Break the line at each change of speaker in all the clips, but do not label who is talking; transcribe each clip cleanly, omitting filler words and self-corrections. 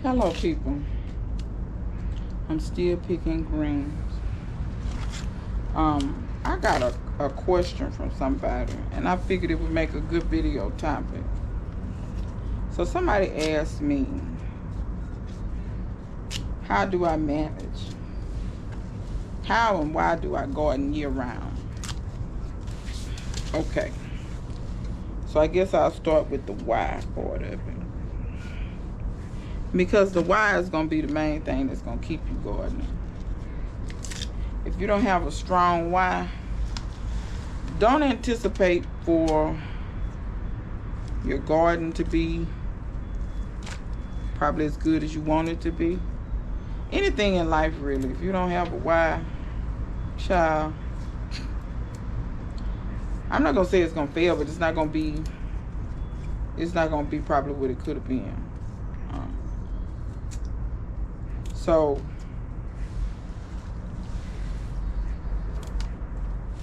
Hello, people. I'm still picking greens. I got a question from somebody, and I figured it would make a good video topic. So somebody asked me, how do I manage? How and why do I garden year round? Okay. So I guess I'll start with the why part of it. Because the why is going to be the main thing that's going to keep you gardening. If you don't have a strong why, don't anticipate for your garden to be probably as good as you want it to be. Anything in life, really. If you don't have a why, child, I'm not going to say it's going to fail, but it's not going to be probably what it could have been. So,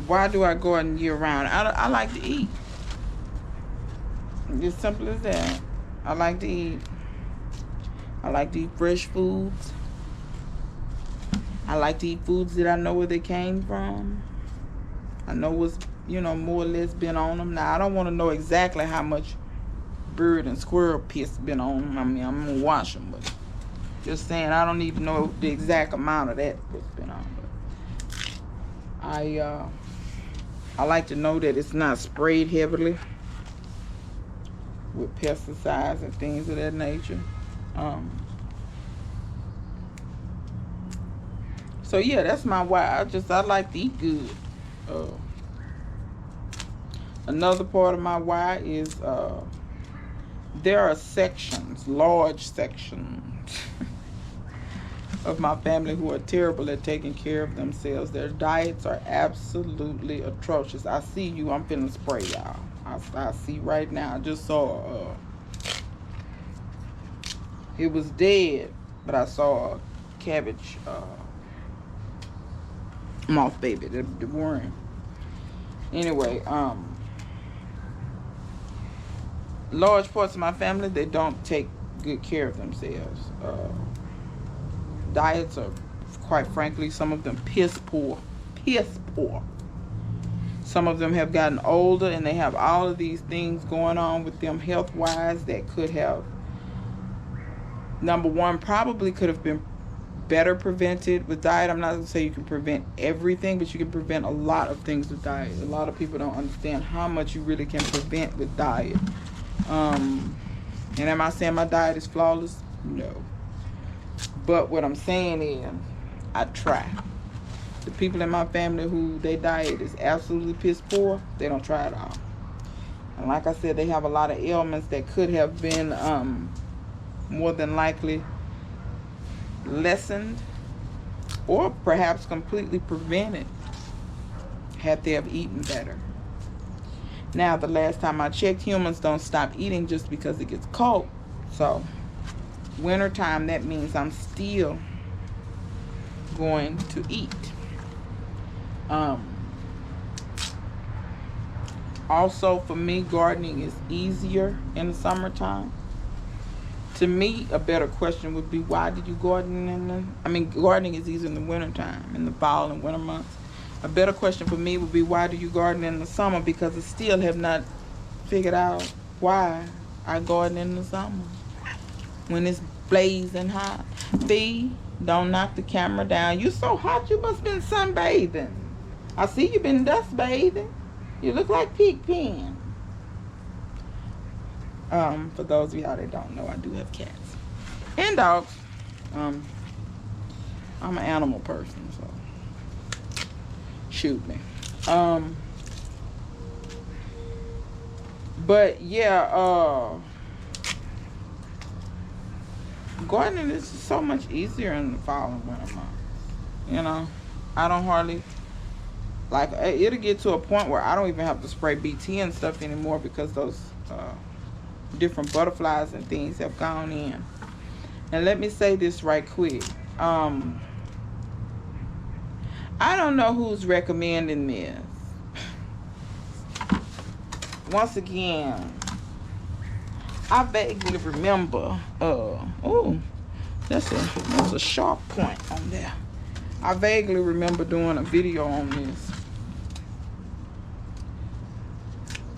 why do I garden year round? I like to eat. It's simple as that. I like to eat. I like to eat fresh foods. I like to eat foods that I know where they came from. I know what's, more or less been on them. Now, I don't want to know exactly how much bird and squirrel piss been on them. I mean, I'm going to wash them, but just saying, I don't even know the exact amount of that that's been on. But I like to know that it's not sprayed heavily with pesticides and things of that nature. So yeah, that's my why. I like to eat good. Another part of my why is there are sections, large sections of my family who are terrible at taking care of themselves. Their diets are absolutely atrocious. I see you. I'm finna spray y'all. I see right now. I just saw it was dead, but I saw a cabbage moth baby, the worm. Anyway, large parts of my family, they don't take good care of themselves. Diets are, quite frankly, some of them piss poor. Some of them have gotten older and they have all of these things going on with them health-wise that could have, number one, probably could have been better prevented with diet. I'm not going to say you can prevent everything, but you can prevent a lot of things with diet. A lot of people don't understand how much you really can prevent with diet. And am I saying my diet is flawless? No. But what I'm saying is, I try. The people in my family who their diet is absolutely piss poor, they don't try at all. And like I said, they have a lot of ailments that could have been more than likely lessened or perhaps completely prevented had they have eaten better. Now, the last time I checked, humans don't stop eating just because it gets cold. So, wintertime, that means I'm still going to eat. Also, for me, gardening is easier in the summertime. To me, a better question would be, why did you garden gardening is easier in the wintertime, in the fall and winter months. A better question for me would be, why do you garden in the summer? Because I still have not figured out why I garden in the summer when it's blazing hot. B, don't knock the camera down. You so hot, you must have been sunbathing. I see you been dust bathing. You look like Pig Pen. For those of y'all that don't know, I do have cats and dogs. I'm an animal person, so shoot me. But yeah, gardening is so much easier in the fall and winter months. I don't hardly it'll get to a point where I don't even have to spray BT and stuff anymore because those different butterflies and things have gone in. And let me say this right quick. I don't know who's recommending this. Once again, I vaguely remember That's a sharp point on there. I vaguely remember doing a video on this.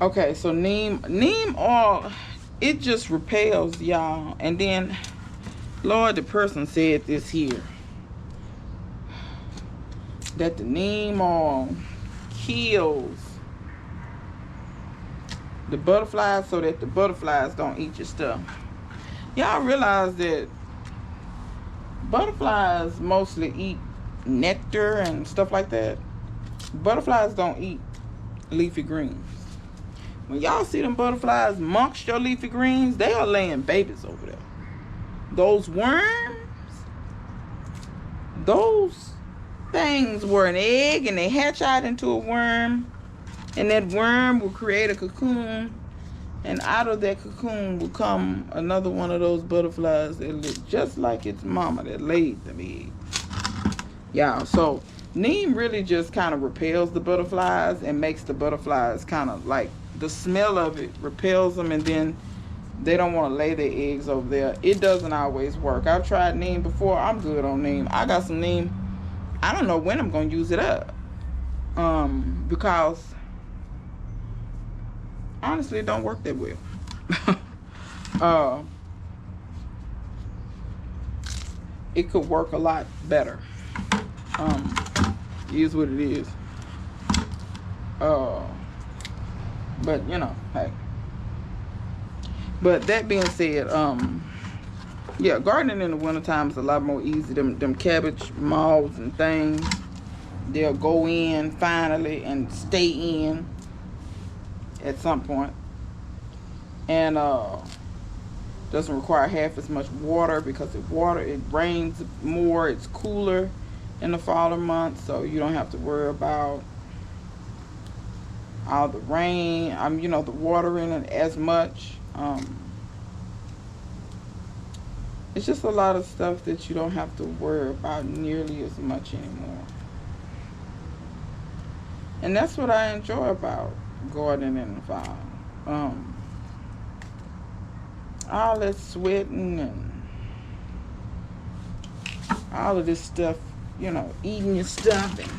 Okay, so neem oil, it just repels, y'all. And then, Lord, the person said this here, that the neem oil kills the butterflies so that the butterflies don't eat your stuff. Y'all realize that butterflies mostly eat nectar and stuff like that. Butterflies don't eat leafy greens. When y'all see them butterflies amongst your leafy greens, they are laying babies over there. Those worms, those things were an egg and they hatch out into a worm, and that worm will create a cocoon, and out of that cocoon will come another one of those butterflies that look just like its mama that laid them eggs. Yeah, so neem really just kind of repels the butterflies and makes the butterflies kind of like, the smell of it repels them, and then they don't want to lay their eggs over there. It doesn't always work. I've tried neem before. I'm good on neem. I got some neem. I don't know when I'm going to use it up. Because honestly, it don't work that well. It could work a lot better. It is what it is. But you know, hey. But that being said, yeah, gardening in the wintertime is a lot more easy. Them cabbage moths and things, they'll go in finally and stay in at some point. And doesn't require half as much water, because it rains more, it's cooler in the fall months, so you don't have to worry about all the rain, you know, the watering it as much. It's just a lot of stuff that you don't have to worry about nearly as much anymore. And that's what I enjoy about gardening in the fall. All that sweating and all of this stuff, you know, eating your stuff, and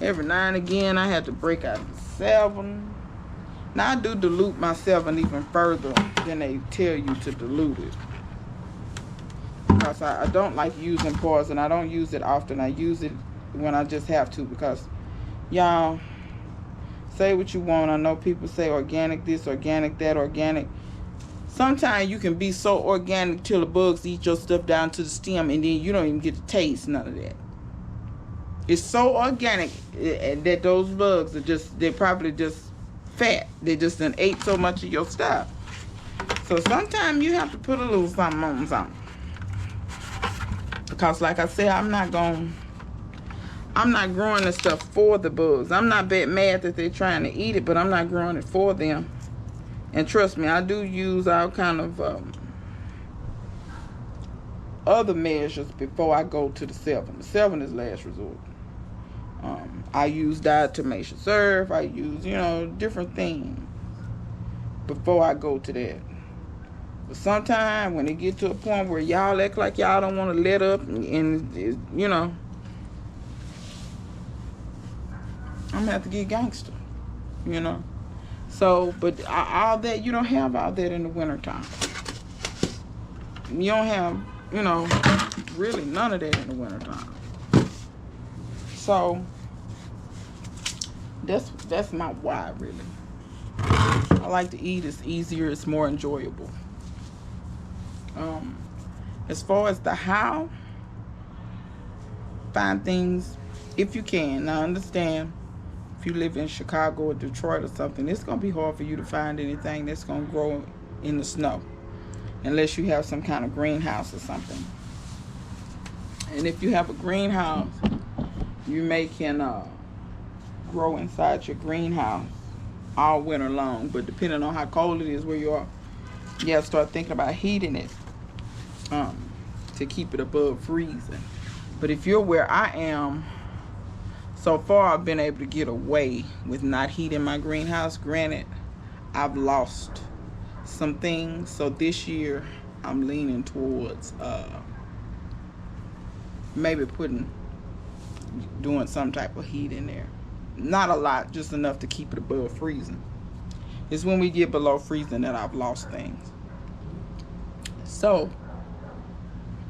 every now and again I had to break out the 7. Now I do dilute my 7 even further than they tell you to dilute it, because I don't like using poison. I don't use it often. I use it when I just have to, because y'all, say what you want. I know people say organic this, organic that, organic. Sometimes you can be so organic till the bugs eat your stuff down to the stem, and then you don't even get to taste none of that. It's so organic that those bugs are they're probably just fat. They just done ate so much of your stuff. So sometimes you have to put a little something on something. Because like I said, I'm not growing this stuff for the bugs. I'm not mad that they're trying to eat it, but I'm not growing it for them. And trust me, I do use all kind of other measures before I go to the 7. The 7 is last resort. I use diatomaceous earth. I use, you know, different things before I go to that. But sometimes when it get to a point where y'all act like y'all don't want to let up, and you know, I'm gonna have to get gangster, you know. So, but all that, you don't have all that in the wintertime. You don't have, you know, really none of that in the wintertime. So that's my why, really. I like to eat. It's easier. It's more enjoyable. As far as the how, find things if you can. Now, understand, if you live in Chicago or Detroit or something, it's going to be hard for you to find anything that's going to grow in the snow, unless you have some kind of greenhouse or something. And if you have a greenhouse, you can grow inside your greenhouse all winter long. But depending on how cold it is where you are, you have to start thinking about heating it to keep it above freezing. But if you're where I am, so far I've been able to get away with not heating my greenhouse. Granted, I've lost some things. So this year I'm leaning towards maybe doing some type of heat in there. Not a lot, just enough to keep it above freezing. It's when we get below freezing that I've lost things. So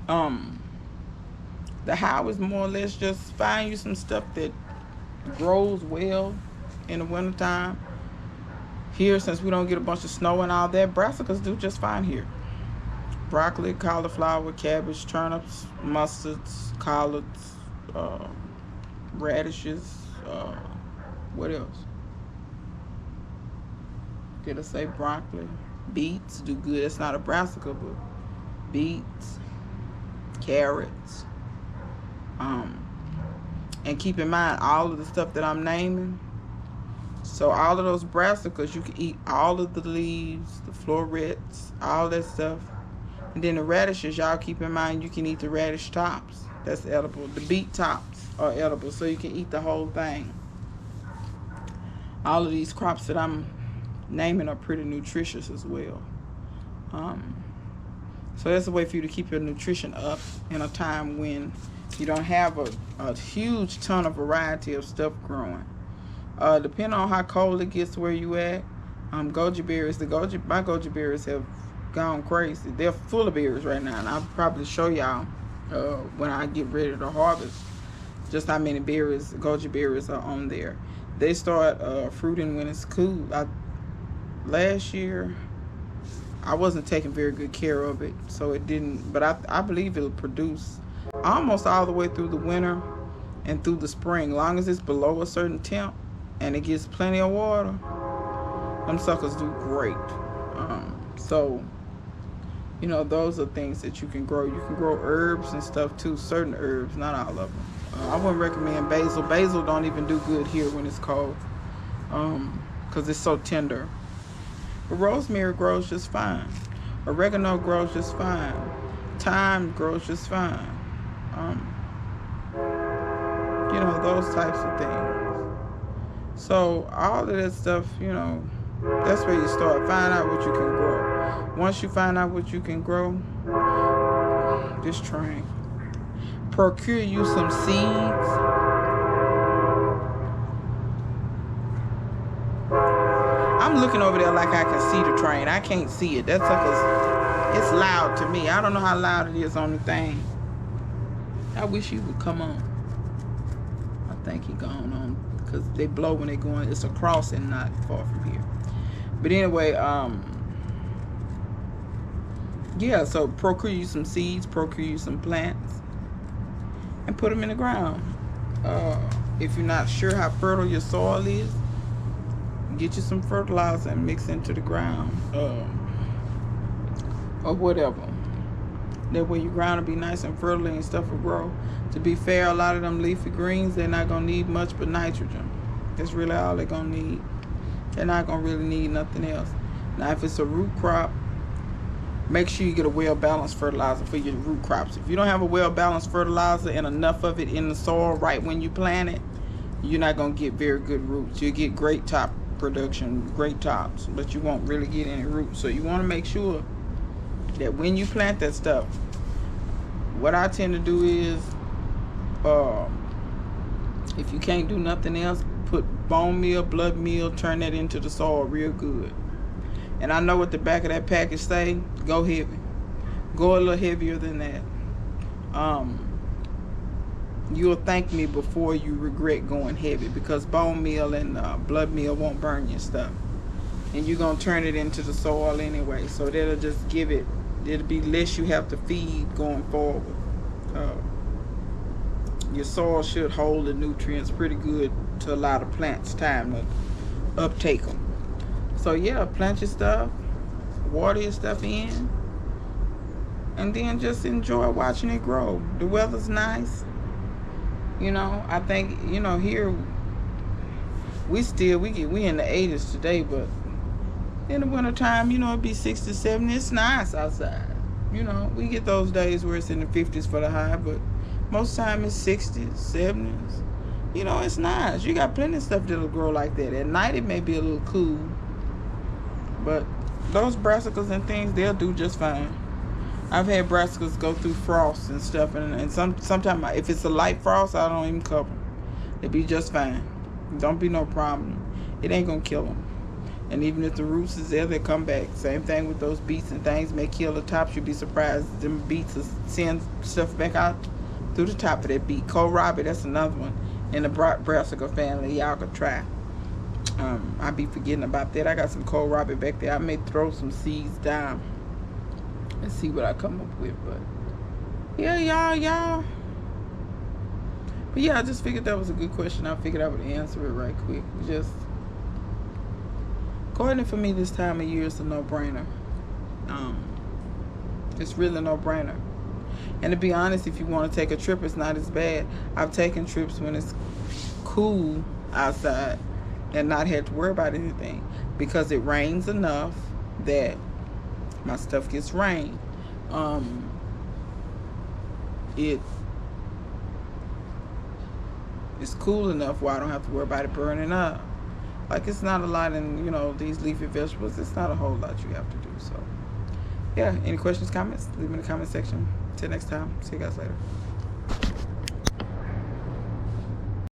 the how is more or less just find you some stuff that grows well in the wintertime. Here, since we don't get a bunch of snow and all that, brassicas do just fine here. Broccoli, cauliflower, cabbage, turnips, mustards, collards, radishes, what else? Did I say broccoli? Beets do good. It's not a brassica, but beets, carrots. And keep in mind all of the stuff that I'm naming. So all of those brassicas, you can eat all of the leaves, the florets, all that stuff. And then the radishes, y'all keep in mind you can eat the radish tops. That's edible. The beet tops are edible, so you can eat the whole thing. All of these crops that I'm naming are pretty nutritious as well. So that's a way for you to keep your nutrition up in a time when you don't have a huge ton of variety of stuff growing. Depending on how cold it gets where you at, goji berries, my goji berries have gone crazy. They're full of berries right now, and I'll probably show y'all when I get ready to harvest just how many berries, goji berries, are on there. They start fruiting when it's cool. Last year I wasn't taking very good care of it, so it didn't, but I believe it'll produce almost all the way through the winter and through the spring. Long as it's below a certain temp and it gets plenty of water, them suckers do great. So you know, those are things that you can grow. You can grow herbs and stuff too, certain herbs, not all of them. I wouldn't recommend basil. Basil don't even do good here when it's cold, because it's so tender. But rosemary grows just fine. Oregano grows just fine. Thyme grows just fine. You know, those types of things. So all of that stuff, you know, that's where you start. Find out what you can grow. Once you find out what you can grow, just train. Procure you some seeds. I'm looking over there like I can see the train. I can't see it. That's like it's loud to me. I don't know how loud it is on the thing. I wish he would come on. I think he gone on because they blow when they going. It's a crossing not far from here. But anyway, yeah, so procure you some seeds, procure you some plants, and put them in the ground. If you're not sure how fertile your soil is, get you some fertilizer and mix into the ground, or whatever. That way your ground will be nice and fertile and stuff will grow. To be fair, a lot of them leafy greens, they're not gonna need much but nitrogen. That's really all they're gonna need. They're not gonna really need nothing else. Now, if it's a root crop, make sure you get a well-balanced fertilizer for your root crops. If you don't have a well-balanced fertilizer and enough of it in the soil right when you plant it, you're not gonna get very good roots. You'll get great top production, great tops, but you won't really get any roots. So you want to make sure that when you plant that stuff, what I tend to do is, if you can't do nothing else, put bone meal, blood meal, turn that into the soil real good. And I know what the back of that package say, go heavy. Go a little heavier than that. You'll thank me before you regret going heavy, because bone meal and blood meal won't burn your stuff. And you're going to turn it into the soil anyway. So that'll just give it, it'll be less you have to feed going forward. Your soil should hold the nutrients pretty good to allow the plants time to uptake them. So yeah, plant your stuff, water your stuff in, and then just enjoy watching it grow. The weather's nice. You know, I think, you know, here we in the 80s today, but in the wintertime, you know, it'd be 60, 70. It's nice outside. You know, we get those days where it's in the 50s for the high, but most time it's 60s, 70s. You know, it's nice. You got plenty of stuff that'll grow like that. At night, it may be a little cool, but those brassicas and things, they'll do just fine. I've had brassicas go through frost and stuff, and sometimes if it's a light frost, I don't even cover them. They be just fine. Don't be no problem. It ain't gonna kill them. And even if the roots is there, they come back. Same thing with those beets and things. May kill the tops. You'd be surprised. Them beets will send stuff back out through the top of that beet. Kohlrabi, that's another one in the brassica family. Y'all could try. I be forgetting about that. I got some kohlrabi back there. I may throw some seeds down and see what I come up with. But yeah, y'all. But yeah, I just figured that was a good question. I figured I would answer it right quick. Just gardening for me this time of year is a no-brainer. It's really a no-brainer. And to be honest, if you want to take a trip, it's not as bad. I've taken trips when it's cool outside and not had to worry about anything, because it rains enough that my stuff gets rain. It's cool enough where I don't have to worry about it burning up. Like, it's not a lot in, these leafy vegetables. It's not a whole lot you have to do. So, yeah. Any questions, comments? Leave them in the comment section. Till next time. See you guys later.